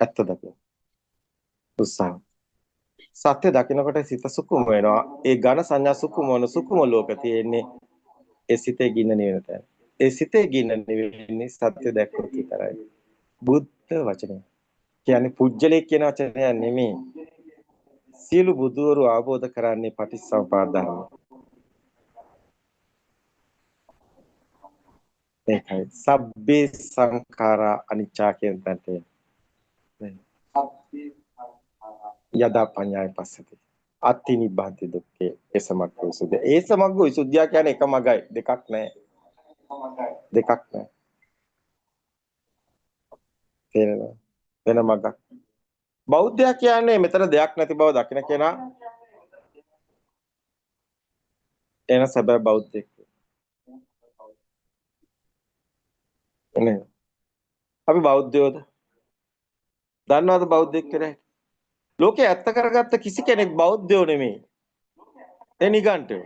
ඇත්ත දකින්න. උත්සාහ. සත්‍ය දකින්නකොට සිත සුකුම වෙනවා. ඒ ඝන සංඥා සුකුම වන සුකුම ලෝක තියෙන්නේ ඒ සිතේ ගින්න නිවන තැන. ඒ සිතේ ගින්න නිවෙන්නේ සත්‍ය දැක්කොත් විතරයි. බුද්ධ වචනය. කියන්නේ පුජ්‍යලේ කියන වචනය නෙමෙයි. සියලු බුදුවරු ආબોධ කරන්නේ පටිච්චසමුපාද ධර්ම. ඒකයි. සබ්බේ සංඛාරා අනිච්චා කියන තැනට යදා පඤ්ඤාය පස්සති. අත්ති නිබ්බන්ති දුක්ඛේ එසමග්ගෝ විසුද්ධිය. ඒසමග්ගෝ විසුද්ධිය කියන්නේ එක මගයි දෙකක් නෑ. දෙකක් නෑ. තේරෙනවද? වෙන මගක්. බෞද්ධයා කියන්නේ මෙතන දෙයක් නැති බව දකින කෙනා එන සැබෑ බෞද්ධයෙක්. නේ. අපි බෞද්ධයෝද? දන්නවද බෞද්ධයෙක් කියලා? ලෝකේ ඇත්ත කරගත්ත කිසි කෙනෙක් බෞද්ධයෝ නෙමෙයි. ඒ නිගණ්ඨයෝ.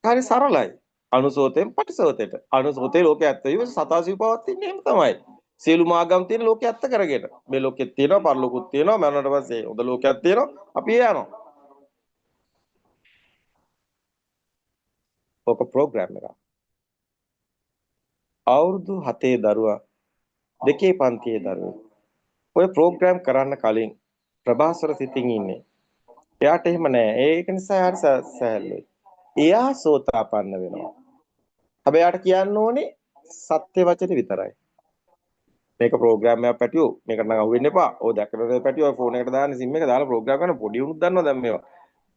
හරි සරලයි. අනුසෝතෙන් පටිසෝතෙට. අනුසෝතේ ලෝකේ ඇත්ත වීම සතාසිව පවතින්නේ එහෙම තමයි. සියලු මාගම් තියෙන ලෝකේ ඇත්ත කරගෙන. මේ ලෝකෙත් තියෙනවා, පරලෝකුත් තියෙනවා, මරණයට පස්සේ උද ලෝකයක් තියෙනවා. අපි ඒ යනවා. ඔක ප්‍රෝග්‍රෑම් එකක්. අවුරුදු 7 දරුවා දෙකේ පන්තියේ දරුවෝ. ඔය ප්‍රෝග්‍රෑම් කරන්න කලින් ප්‍රභාස්වර සිතින් ඉන්නේ. එයාට එහෙම නෑ. ඒක නිසා යාට සෑහලුයි. එයා සෝතාපන්න වෙනවා. හැබැයි යාට කියන්න ඕනේ සත්‍ය වචනේ විතරයි. මේක ප්‍රෝග්‍රෑම් එකක් පැටියෝ. මේකට නම් අහුවෙන්න එපා. ඔය දැක්කම පැටියෝ ඔය ෆෝන් එකට දාන්න සිම් එක දාලා ප්‍රෝග්‍රෑම් කරන පොඩි උනුත් දන්නවා දැන් මේවා.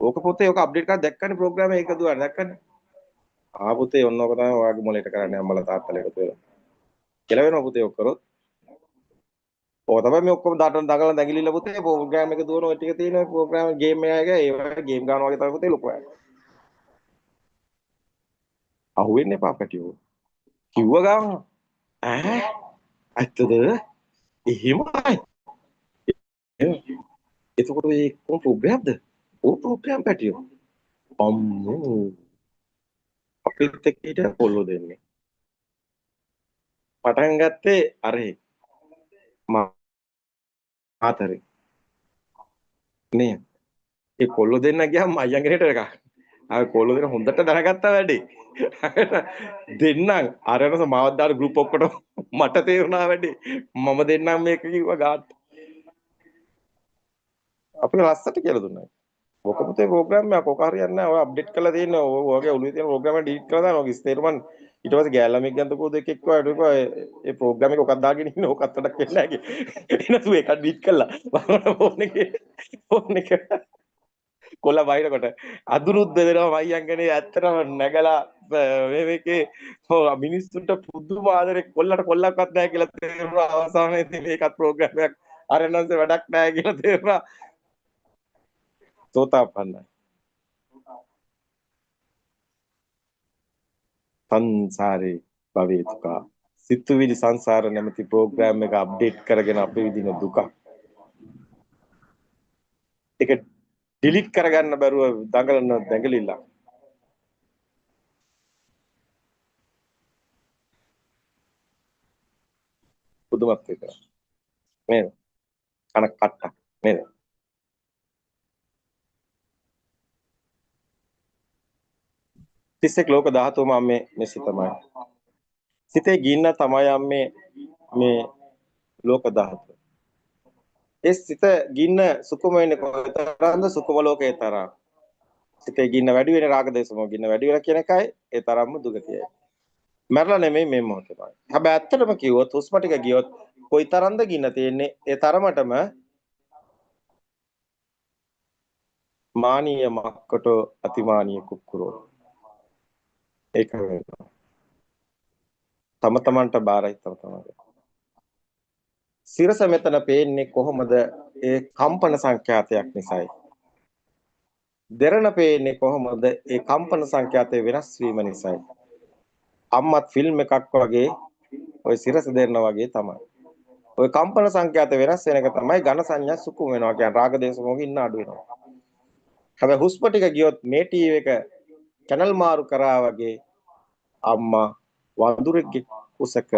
ඕක පොතේ ඕක අප්ඩේට් කරලා දැක්කනේ ප්‍රෝග්‍රෑම් එක දුවන දැක්කනේ. ආ පුතේ ඔන්න ඕක තමයි ඔයාගේ මොලේට කරන්නේ අම්මලා තාත්තලා එකතු වෙලා. කියලා වෙනවා පුතේ ඔක් කරොත්. ඕක තමයි මේ ඔක්කොම දඟලන දැඟලිල්ල පුතේ ප්‍රෝග්‍රෑම් එක දුවන ඔය ටික තියෙන ප්‍රෝග්‍රෑම් ගේම් එකක ඒ වගේ ගේම් ගන්නවා වගේ තමයි පුතේ ලොකු අය. අහුවෙන්න එපා පැටියෝ. කිව්ව ගමන් ඈ ඇත්තද? එහෙමයි. එතකොට ඔය කොම් ප්‍රෝග්‍රෑම්ද? ඕ ප්‍රෝග්‍රෑම් පැටියෝ. අම්මෝ අපිත් එක්ක හිටිය කොල්ලෝ දෙන්නේ. පටන් ගත්තේ අරේ මාතරේ. නේ. ඒ කොල්ලෝ දෙන්න ගියාම අයියන්ගෙනට එකක්. ආ කොල්ලෝ දෙන්න හොඳට දැනගත්තා වැඩේ. දෙන්නම් අරනස මාවත් දාන ගෲප් ඔක්කොට මට තේරුණා වැඩේ. මම දෙන්නම් මේක කිව්වා ගාත්. අපි ලස්සට කියලා දුන්නා. ඔක පුතේ ප්‍රෝග්‍රෑම් එකක් ඔක හරියන්නේ නැහැ. ඔය අප්ඩේට් කරලා තියෙන්නේ. ඔයගේ ඔළුවේ තියෙන ප්‍රෝග්‍රෑම් එක ඩීලීට් කරලා දානවා. ඔක ස්ථිරමන් ඊට පස්සේ ගෑල්ලාමික් ගන්තකෝ දෙකෙක් කිව්වා ඒ ප්‍රෝග්‍රෑම් එක ඔකක් දාගෙන ඉන්න ඕකත් වැඩක් වෙන්නේ නැහැ කිය. එනසු ඒක ඩීලීට් කළා. ෆෝන් එක කොල්ල වයිරකොට අදුරුත් දෙනවා මයියන්ගනේ ඇත්තටම නැගලා මේකේ මිනිස්සුන්ට පුදුම ආදරේ කොල්ලට කොල්ලක්වත් නැහැ කියලා තේරුණා අවසානයේදී මේකත් ප්‍රෝග්‍රෑම් එකක් අරනන්ස වැඩක් නැහැ කියලා තේරුණා සෝතාපන්නයි සංසාරේ භවේතුකා සිතුවිලි සංසාර නැමැති ප්‍රෝග්‍රෑම් එක අප්ඩේට් කරගෙන අපි විඳින දුක ඒක ඩිලීට් කරගන්න බැරුව දඟලන දැඟලිල්ල පුදුමත් එක නේද කන කට්ටක් නේද 31 ලෝක ධාතුවම මේ සිතමයි සිතේ ගින්න තමයි මේ ලෝක ධාතුව ඒ සිත ගින්න සුකුම වෙන්නේ කොතරම්ද සුකුම ලෝකේ තරම් සිතේ ගින්න වැඩි වෙන රාග දේශම ගින්න වැඩි වෙන කියන එකයි ඒ තරම්ම දුගතියයි මරලා නෙමෙයි මේ මොහොතේ හැබැයි ඇත්තටම කිව්වොත් හුස්ම ටික ගියොත් කොයි තරම්ද ගින්න තියෙන්නේ ඒ තරමටම මානීය මක්කට අතිමානීය කුක්කුරෝ ඒක වෙනවා තම තමන්ට බාරයි තම තමන්ට සිරස මෙතන පේන්නේ කොහොමද ඒ කම්පන සංඛ්‍යාතයක් නිසායි දෙරණ පේන්නේ කොහොමද ඒ කම්පන සංඛ්‍යාතය වෙනස් වීම නිසායි අම්මත් ෆිල්ම් එකක් වගේ ওই සිරස දෙරණ වගේ තමයි ওই කම්පන සංඛ්‍යාත වෙනස් වෙන එක තමයි ඝන සංඥා සුකුම වෙනවා කියන්නේ රාග දේශ මොහොත ඉන්න අඩු වෙනවා හැබැයි හුස්ම ටික ගියොත් මේ ටීවී එක channel මාරු කරා වගේ අම්මා වඳුරෙක්ගේ කුසක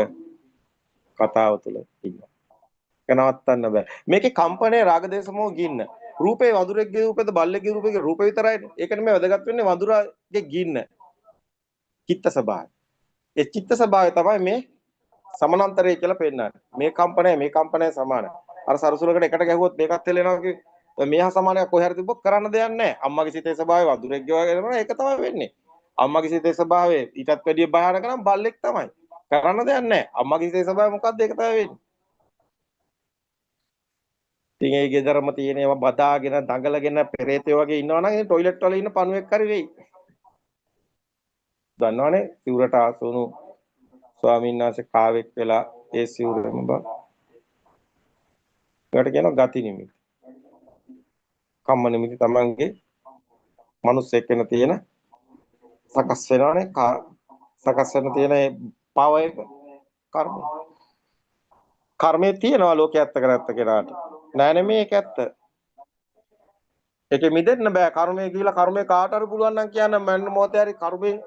කතාව තුළ ඉන්නවා නවත්තන්න බෑ. මේකේ කම්පණය රාග දේශ මොහ ගින්න. රූපේ වඳුරෙක්ගේ රූපේද බල්ලෙක්ගේ රූපේගේ රූපේ විතරයිනේ. ඒකනේ මේ වැදගත් වෙන්නේ වඳුරාගේ ගින්න. චිත්ත ස්වභාවය. ඒ චිත්ත ස්වභාවය තමයි මේ සමානතරය කියලා පෙන්නන්නේ. මේ කම්පණය සමානයි. අර සරසුලකට එකට ගැහුවොත් මේකත් හෙලෙනවා කිව්වේ. මේහා සමානයක් කොහේ හරි තිබ්බොත් කරන්න දෙයක් නැහැ. අම්මගේ සිතේ ස්වභාවය වඳුරෙක්ගේ වගේ වෙනවා. ඒක තමයි වෙන්නේ. අම්මගේ සිතේ ස්වභාවය ඊටත් වැඩිය භයානක නම් බල්ලෙක් තමයි. කරන්න දෙයක් නැහැ. අම්මගේ සිතේ ස්වභාවය මොකද්ද? ඒක තමයි වෙන්නේ. ඉතින් ඒ ගෙදරම තියෙන ඒවා බදාගෙන දඟලගෙන පෙරේතයෝ වගේ ඉන්නවා නම් ඒ টয়ලට් වල ඉන්න පණුවෙක් හරි වෙයි. දන්නවනේ සිවුරට ආසුණු ස්වාමීන් වහන්සේ කාවෙක් වෙලා ඒ සිවුරම බා. ඒකට කියනවා ගති නිමිති. කම්ම නිමිති තමන්ගේ මනුස්සයෙක් වෙන තියෙන සකස් වෙනවනේ සකස් වෙන තියෙන ඒ පව එක කර්ම. කර්මයේ තියෙනවා ලෝකයේ ඇත්ත කරත්ත කෙනාට. නෑ නෙමේ ඒක ඇත්ත. ඒකෙ මිදෙන්න බෑ කර්මය කියලා කර්මය කාට හරි පුළුවන් නම් කියන්න මන්න මොහොතේ හරි කර්මයෙන්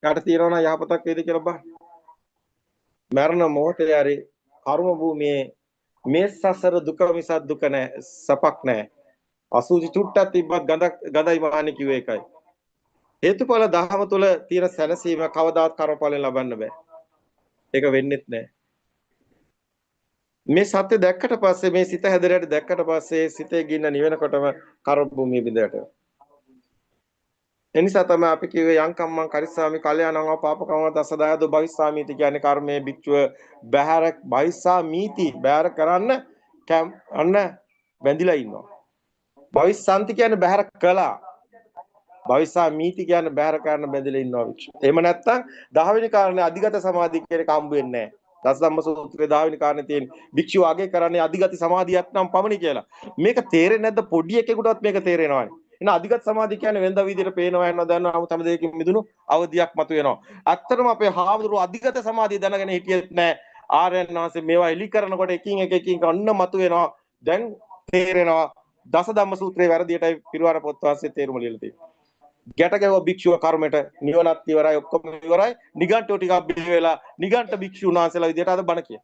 යට තියනවා නම් යහපතක් වේද කියලා බලන්න. මරණ මොහොතේ හරි කර්ම භූමියේ මේ සසර දුක මිසක් දුක නෑ සපක් නෑ. අසුචි චුට්ටක් තිබ්බත් ගඳයි මාන්නේ කිව්ව එකයි. හේතුඵල දහම තුල තියෙන සැනසීම කවදාවත් කර්මඵලෙන් ලබන්න බෑ. ඒක වෙන්නෙත් නෑ. මේ සත්‍ය දැක්කට පස්සේ මේ සිත හැදරයට දැක්කට පස්සේ සිතේ ගින්න නිවෙනකොටම කර්ම භූමිය බිඳට. එනිසා තමයි අපි කිව්වේ යං කම්මං කරිස්සාමි කල්යාණං පාපකම්ම දසදායද භවිස්සාමීති කියන්නේ කර්මයේ භික්ෂුව බහැර භවිස්සාමීති බහැර කරන්න අන්න බැඳිලා ඉන්නවා. භවිස්සාන්ති කියන්නේ බහැර කළා. භවිස්සාමීති කියන්නේ බහැර කරන්න බැඳිලා ඉන්නවා භික්ෂුව. එහෙම නැත්නම් 10 වෙනි කාරණේ අධිගත සමාධිය කියන එක හම්බ වෙන්නේ නැහැ. දසධම්ම සූත්‍රයේ 10 වෙනි කාරණේ තියෙන භික්ෂුව අගේ කරන්නේ අධිගත සමාධියක් නම් පමණි කියලා. මේක තේරෙන්නේ නැද්ද පොඩි එකෙකුටවත් මේක තේරෙනවනේ. එන අධිගත සමාධිය කියන්නේ වෙනද විදිහට පේනවා යනවා දැනනවා 아무 තම දෙයකින් මිදුණු අවදියක් මතුවෙනවා. ඇත්තටම අපේ හාමුදුරුවෝ අධිගත සමාධිය දැනගෙන හිටියෙත් නැහැ. ආර්යයන් වහන්සේ මේවා එලි කරනකොට එකින් එක අන්න මතුවෙනවා. දැන් තේරෙනවා දසධම්ම සූත්‍රයේ වැරදියටයි පිරුවාර පොත් වාසියේ තේරුම ලියලා තියෙන්නේ. ගැට ගැහුව භික්ෂුව කර්මයට නිවනත් ඉවරයි ඔක්කොම ඉවරයි නිගණ්ඨෝ ටිකක් බිහි වෙලා නිගණ්ඨ භික්ෂුන් වහන්සේලා විදියට අද බණ කිය.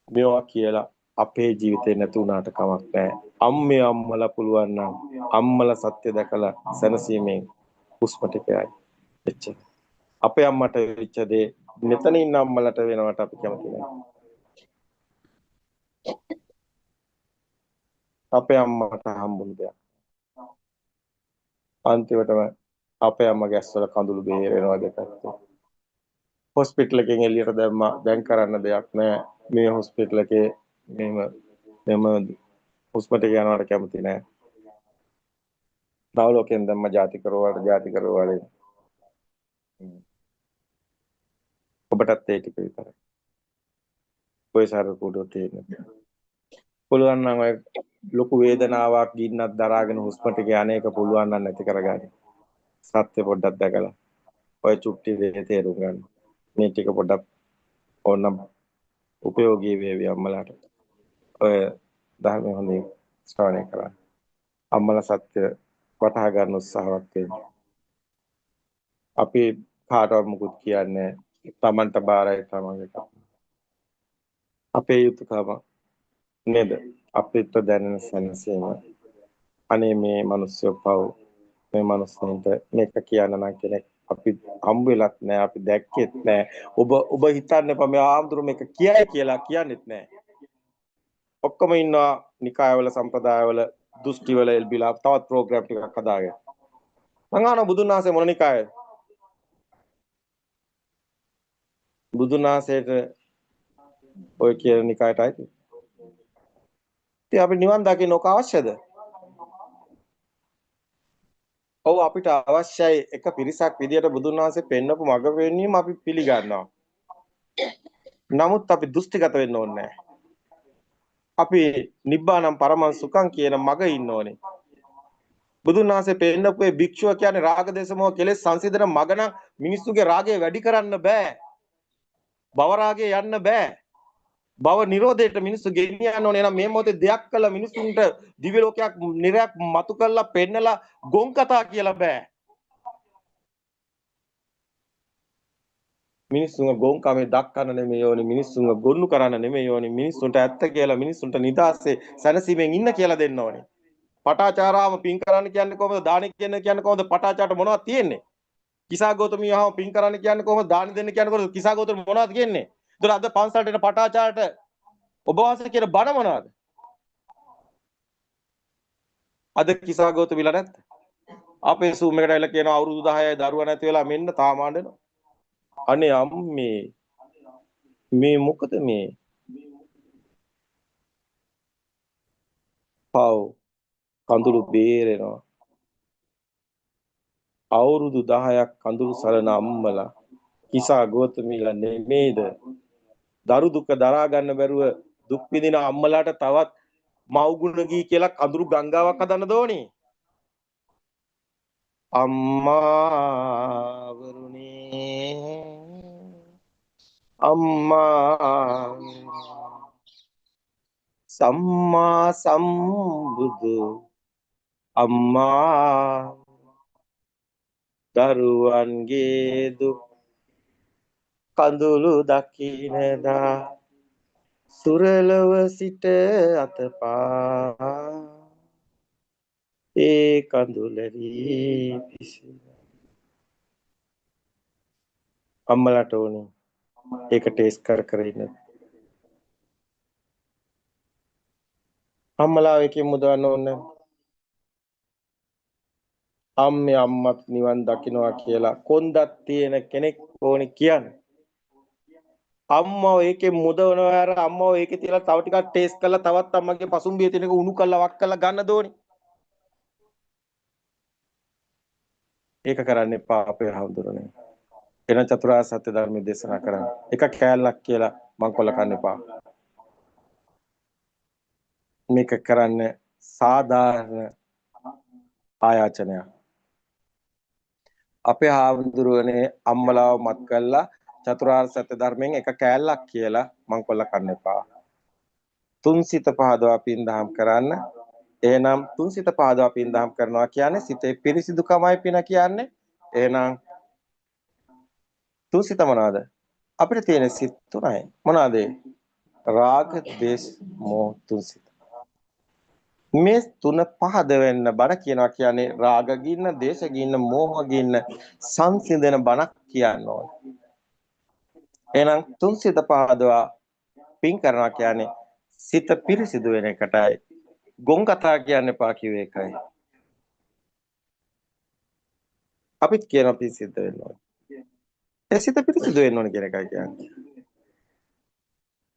මේවා කියලා අපේ ජීවිතේ නැති වුණාට කමක් නැහැ. අම්මේ අම්මලා පුළුවන් නම් අම්මලා සත්‍ය දැකලා සැනසීමෙන් හුස්ම ටිකයි. එච්චර. අපේ අම්මට වෙච්ච දේ මෙතන ඉන්න අම්මලට වෙනවට අපි කැමති නැහැ. අපේ අම්මට හම්බුන දෙයක්. අන්තිමටම අපේ අම්මා ගැස්වල කඳුළු බේරෙනවා දෙකත්. හොස්පිටල් එකෙන් එළියට දැම්මා. දැන් කරන්න දෙයක් නැහැ. මේ හොස්පිටල් එකේ මෙම හොස්පිටල් එක යනවට කැමති නැහැ. දවලෝකෙන් දැම්ම ಜಾති කරවල. ඔබටත් ඒ ටික විතරයි. ඔය සාර කුඩොට එන්නේ. පුළුවන් නම් ඔය ලොකු වේදනාවක් ගින්නක් දරාගෙන හොස්පිටල් එකේ අනේක පුළුවන් නම් නැති කරගන්න. සත්‍ය පොඩ්ඩක් දැකලා ඔය චුට්ටි දේ තේරුම් ගන්න. මේ ටික පොඩ්ඩක් ඕනම් උපයෝගී වේවි අම්මලාට. ඔය ධර්ම හොඳින් ශ්‍රවණය කරන්න. අම්මලා සත්‍ය වටහා ගන්න උත්සාහවත් වෙන්න. අපි කාටවත් මුකුත් කියන්නේ තමන්ට බාරයි තමන්ට. අපේ යුතුයකම නේද? අපිට දැනෙන සැනසීම. අනේ මේ මිනිස්සු පව් මේ මිනිස්සුන්ට මේක කියන්න නම් කෙනෙක් අපි හම්බ වෙලත් නැහැ අපි දැක්කෙත් නැහැ. ඔබ හිතන්න එපා මේ ආම්දුරු මේක කියයි කියලා කියන්නෙත් නැහැ. ඔක්කොම ඉන්නවා නිකායවල සම්ප්‍රදායවල දෘෂ්ටිවල එල්බිලා තවත් ප්‍රෝග්‍රෑම් ටිකක් හදාගෙන. මං අහනවා බුදුන් වහන්සේ මොන නිකායද? බුදුන් වහන්සේට ඔය කියන නිකායට අයිති. ඉතින් අපි නිවන් දකින්න ඕක අවශ්‍යද? ඔව් අපිට අවශ්‍යයි එක පිරිසක් විදියට බුදුන් වහන්සේ පෙන්වපු මඟ පෙන්වීම අපි පිළිගන්නවා. නමුත් අපි දෘෂ්ටිගත වෙන්න ඕනේ නැහැ. අපි නිබ්බානම් පරමං සුඛං කියන මඟ ඉන්න ඕනේ. බුදුන් වහන්සේ පෙන්නපු ඒ භික්ෂුව කියන්නේ රාග දේශ මොහ කෙලෙස් සංසිඳන මඟ නම් මිනිස්සුගේ රාගය වැඩි කරන්න බෑ. භව රාගය යන්න බෑ. භව නිරෝධයට මිනිස්සු ගෙනියන්න ඕනේ. එහෙනම් මේ මොහොතේ දෙයක් කළ මිනිස්සුන්ට දිව්‍ය ලෝකයක් නිරයක් මතු කරලා පෙන්නලා ගොන් කතා කියලා බෑ. මිනිස්සුන්ව ගොන් කමේ දක්කන්න නෙමෙයි ඕනේ. මිනිස්සුන්ව ගොන්නු කරන්න නෙමෙයි ඕනේ. මිනිස්සුන්ට ඇත්ත කියලා මිනිස්සුන්ට නිදාසේ සැනසීමෙන් ඉන්න කියලා දෙන්න ඕනේ. පටාචාරාම පින් කරන්න කියන්නේ කොහොමද? දානි කියන්නේ කොහොමද? පටාචාරට මොනවද තියෙන්නේ? කිසා ගෞතමියවම පින් කරන්න කියන්නේ කොහොමද? දානි දෙන්න කියන්නේ කොහොමද? කිසා ගෞතම මොනවද කියන්නේ? ඒතර අද පන්සලට එන පටාචාරට ඔබ වහන්සේ කියන බණ මොනවද? අද කිසා ගෞතමිලා නැත්ද? අපේ සූම් එකට ඇවිල්ලා කියනවා අවුරුදු 10යි දරුවා නැති වෙලා මෙන්න තාම අඬනවා. අනේ අම්මේ මේ මොකද මේ? පව් කඳුළු බේරෙනවා. අවුරුදු 10ක් කඳුළු සලන අම්මලා කිසා ගෞතමිලා නෙමේද? දරු දුක දරා ගන්න බැරුව දුක් විඳින අම්මලාට තවත් මව්ගුණ ගී කියලා කඳුළු ගංගාවක් හදන්න දෝනේ. අම්මා වරුනේ අම්මා සම්මා සම්බුදු අම්මා දරුවන්ගේ දුක් කඳුළු දකිනදා සුරලව සිට අතපා ඒ කඳුලරි පිසින අම්මලාට ඕනේ ඒක ටේස්ට් කර ඉන්න. අම්මලා එකේ මුදවන්න ඕනේ. අම්මේ අම්මත් නිවන් දකින්නවා කියලා කොන්දක් තියෙන කෙනෙක් ඕනේ කියන්නේ. අම්මව ඒකේ මුදවනවා අර අම්මව ඒකේ තියලා තව ටිකක් ටේස්ට් කරලා තවත් අම්මගේ පසුම්බිය තියෙනක උණු කරලා වක් කරලා ගන්න දෝනේ. ඒක කරන්න එපා අපේ හඳුරන්නේ. එන චතුරාර්ය සත්‍ය ධර්ම දේශනා කරන්න. එක කෑල්ලක් කියලා මංකොල්ල කන්න එපා. මේක කරන්න සාධාරණ ආයාචනයක්. අපේ හාමුදුරුවනේ අම්මලාව මත් කළා චතුරාර්ය සත්‍ය ධර්මයෙන් එක කෑල්ලක් කියලා මංකොල්ල කන්න එපා. තුන්සිත පහදවා පින්දහම් කරන්න. එහෙනම් තුන්සිත පහදවා පින්දහම් කරනවා කියන්නේ සිතේ පිරිසිදුකමයි පින කියන්නේ. එහෙනම් තුන්සිත මොනවාද? අපිට තියෙන සිත් තුනයි. මොනවාද? රාග, ද්වේෂ, මෝහ තුන්සිත. මේ තුන පහද වෙන්න බණ කියනවා කියන්නේ රාග ගින්න, දේශ ගින්න, මෝහ ගින්න සංසිඳන බණක් කියන්න ඕනේ. එහෙනම් තුන්සිත පහදවා පින් කරනවා කියන්නේ සිත පිරිසිදු වෙන එකටයි. ගොන් කතා කියන්න එපා කිව්වේ ඒකයි. අපිත් කියනවා පිරිසිදු වෙන්න ඕනේ. ඒ සිත පිරිසිදු වෙන්න ඕනේ කියන එකයි කියන්නේ.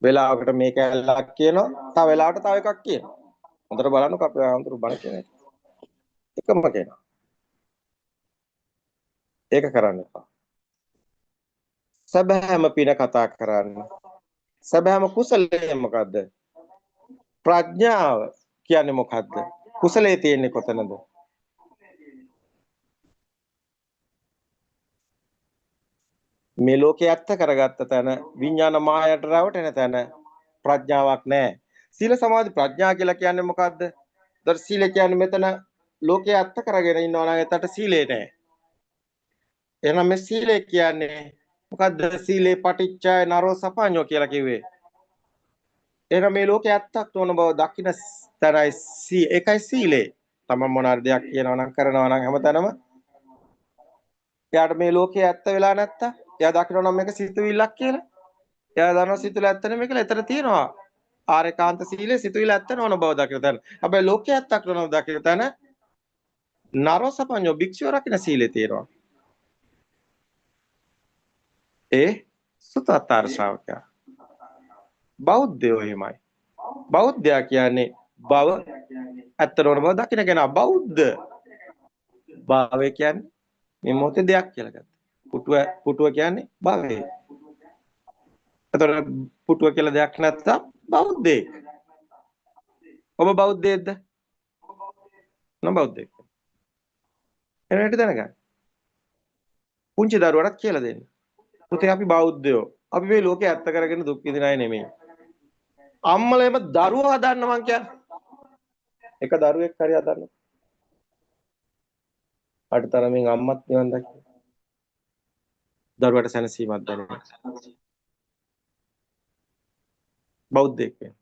වෙලාවකට මේක ඇල්ලක් කියනවා, තව වෙලාවකට තව එකක් කියනවා. හොඳට බලන්නකො අපේ ආන්තරු බණ කියන එක. එකම කියනවා. ඒක කරන්න එපා. සැබෑම පින කතා කරන්න. සැබෑම කුසලය මොකද්ද? ප්‍රඥාව කියන්නේ මොකද්ද? කුසලයේ තියෙන්නේ කොතනද? මේ ලෝකේ ඇත්ත කරගත්ත තැන විඥාන මායයට රැවටෙන තැන ප්‍රඥාවක් නැහැ. සීල සමාධි ප්‍රඥා කියලා කියන්නේ මොකද්ද? දර සීල කියන්නේ මෙතන ලෝකේ ඇත්ත කරගෙන ඉන්නවා නම් එතට සීලේ නැහැ. එහෙනම් මේ සීලය කියන්නේ මොකද්ද? සීලේ පටිච්චය නරෝ සපඤ්ඤෝ කියලා කිව්වේ. එහෙනම් මේ ලෝකේ ඇත්තක් නොවන බව දකින්න තරයි ඒකයි සීලේ. තමන් මොනාර දෙයක් කියනවා නම් කරනවා නම් හැමතැනම එයාට මේ ලෝකේ ඇත්ත වෙලා නැත්තම් එයා දකිනවා නම් මේක සිතුවිල්ලක් කියලා. එයා දන්නවා සිතුවිල්ල ඇත්ත නෙමෙයි කියලා. එතන තියෙනවා ආරේකාන්ත සීලේ සිතුවිල්ල ඇත්ත නොවන බව දකින තැන. හැබැයි ලෝකේ ඇත්තක් නොවන දකින තැන නරෝසපඤ්ඤෝ භික්ෂුව රකින්න සීලේ තියෙනවා. ඒ සුතතාර ශ්‍රාවකයා. බෞද්ධයෝ එහෙමයි. බෞද්ධයා කියන්නේ බව ඇත්ත නොවන බව දකින කෙනා බෞද්ධ. භාවය කියන්නේ මේ මොහොතේ දෙයක් කියලා ගත්තා. පුටුව කියන්නේ භවය. එතකොට පුටුව කියලා දෙයක් නැත්තම් බෞද්ධයෙක්. ඔබ බෞද්ධයෙක්ද? නොබෞද්ධයෙක්. එනකට දැනගන්න. පුංචි දරුවටත් කියලා දෙන්න. පුතේ අපි බෞද්ධයෝ. අපි මේ ලෝකේ ඇත්ත කරගෙන දුක් විඳින අය නෙමෙයි. අම්මලේම දරුවෝ හදන්න මං කියන්නේ. එක දරුවෙක් හරි හදන්න. අටතරමින් අම්මත් නිවන් දකින්න. දරුවට සැනසීමක් දැනෙනවා. බෞද්ධයෙක් වෙන්න.